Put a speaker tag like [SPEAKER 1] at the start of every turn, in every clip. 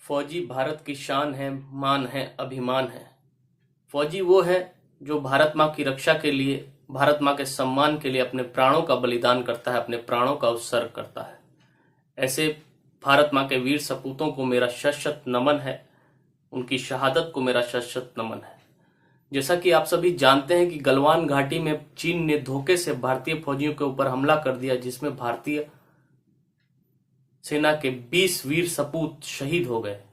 [SPEAKER 1] फौजी भारत की शान है, मान है, अभिमान है। फौजी वो है जो भारत माँ की रक्षा के लिए, भारत माँ के सम्मान के लिए अपने प्राणों का बलिदान करता है, अपने प्राणों का उत्सर्ग करता है। ऐसे भारत माँ के वीर सपूतों को मेरा शत-शत नमन है, उनकी शहादत को मेरा शत-शत नमन है। जैसा कि आप सभी जानते हैं कि गलवान घाटी में चीन ने धोखे से भारतीय फौजियों के ऊपर हमला कर दिया, जिसमें भारतीय सेना के 20 वीर सपूत शहीद हो गए।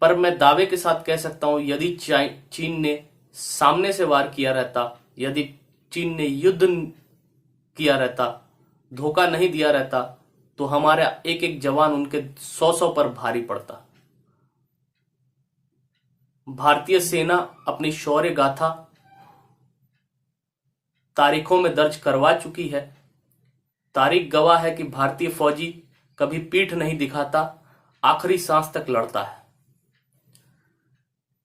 [SPEAKER 1] पर मैं दावे के साथ कह सकता हूं, यदि चीन ने सामने से वार किया रहता, यदि चीन ने युद्ध किया रहता, धोखा नहीं दिया रहता, तो हमारा एक एक जवान उनके 100 पर भारी पड़ता। भारतीय सेना अपनी शौर्य गाथा तारीखों में दर्ज करवा चुकी है। तारीख गवाह है कि भारतीय फौजी कभी पीठ नहीं दिखाता, आखिरी सांस तक लड़ता है।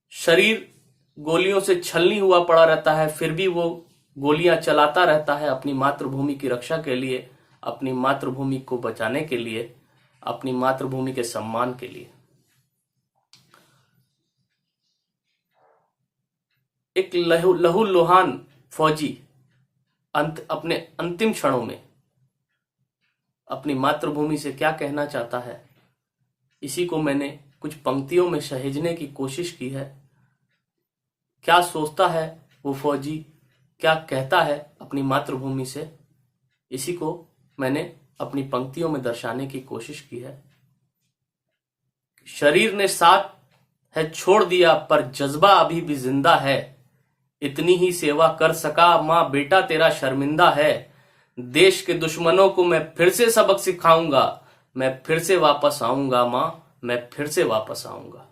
[SPEAKER 1] शरीर गोलियों से छलनी हुआ पड़ा रहता है, फिर भी वो गोलियां चलाता रहता है अपनी मातृभूमि की रक्षा के लिए, अपनी मातृभूमि को बचाने के लिए, अपनी मातृभूमि के सम्मान के लिए। एक लहूलुहान फौजी अपने अंतिम क्षणों में अपनी मातृभूमि से क्या कहना चाहता है, इसी को मैंने कुछ पंक्तियों में सहेजने की कोशिश की है। क्या सोचता है वो फौजी, क्या कहता है अपनी मातृभूमि से, इसी को मैंने अपनी पंक्तियों में दर्शाने की कोशिश की है। शरीर ने साथ है छोड़ दिया, पर जज्बा अभी भी जिंदा है। इतनी ही सेवा कर सका मां, बेटा तेरा शर्मिंदा है। देश के दुश्मनों को मैं फिर से सबक सिखाऊंगा, मैं फिर से वापस आऊंगा मां, मैं फिर से वापस आऊंगा।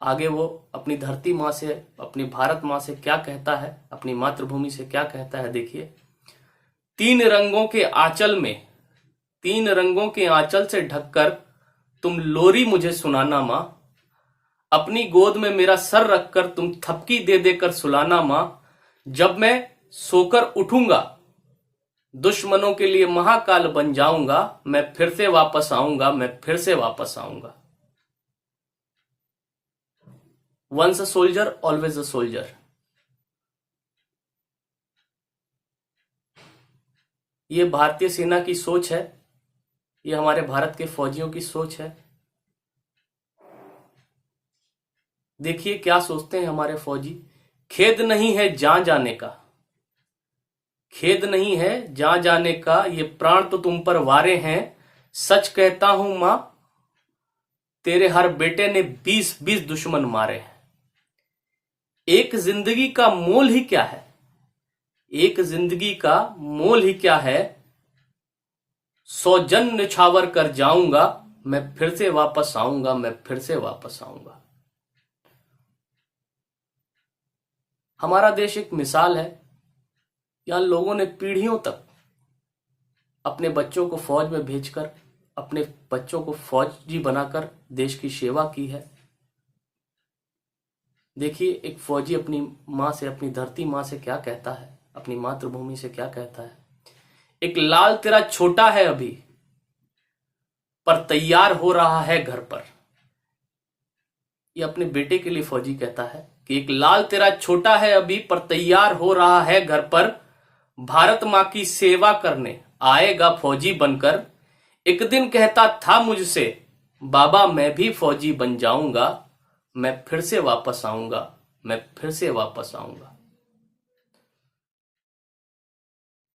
[SPEAKER 1] आगे वो अपनी धरती मां से, अपनी भारत मां से क्या कहता है, अपनी मातृभूमि से क्या कहता है, देखिए। तीन रंगों के आंचल में, तीन रंगों के आंचल से ढककर तुम लोरी मुझे सुनाना मां। अपनी गोद में मेरा सर रखकर तुम थपकी दे देकर सुलाना मां। जब मैं सोकर उठूंगा, दुश्मनों के लिए महाकाल बन जाऊंगा, मैं फिर से वापस आऊंगा, मैं फिर से वापस आऊंगा। Once a soldier always a soldier. ये भारतीय सेना की सोच है, ये हमारे भारत के फौजियों की सोच है। देखिए क्या सोचते हैं हमारे फौजी। खेद नहीं है जान जाने का, खेद नहीं है जान जाने का, ये प्राण तो तुम पर वारे हैं। सच कहता हूं मां, तेरे हर बेटे ने 20-20 दुश्मन मारे हैं। एक जिंदगी का मोल ही क्या है, एक जिंदगी का मोल ही क्या है। 100 जन निछावर कर जाऊंगा, मैं फिर से वापस आऊंगा, मैं फिर से वापस आऊंगा। हमारा देश एक मिसाल है। यहां लोगों ने पीढ़ियों तक अपने बच्चों को फौज में भेजकर, अपने बच्चों को फौजी बनाकर देश की सेवा की है। देखिए एक फौजी अपनी मां से, अपनी धरती मां से क्या कहता है, अपनी मातृभूमि से क्या कहता है। एक लाल तेरा छोटा है अभी, पर तैयार हो रहा है घर पर। ये अपने बेटे के लिए फौजी कहता है कि एक लाल तेरा छोटा है अभी, पर तैयार हो रहा है घर पर। भारत मां की सेवा करने आएगा फौजी बनकर। एक दिन कहता था मुझसे, बाबा मैं भी फौजी बन जाऊंगा, मैं फिर से वापस आऊंगा, मैं फिर से वापस आऊंगा।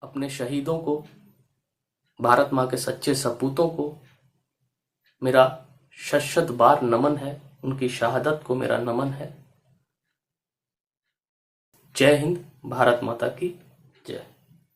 [SPEAKER 1] अपने शहीदों को, भारत मां के सच्चे सपूतों को मेरा शत-शत बार नमन है, उनकी शहादत को मेरा नमन है। जय हिंद, भारत माता की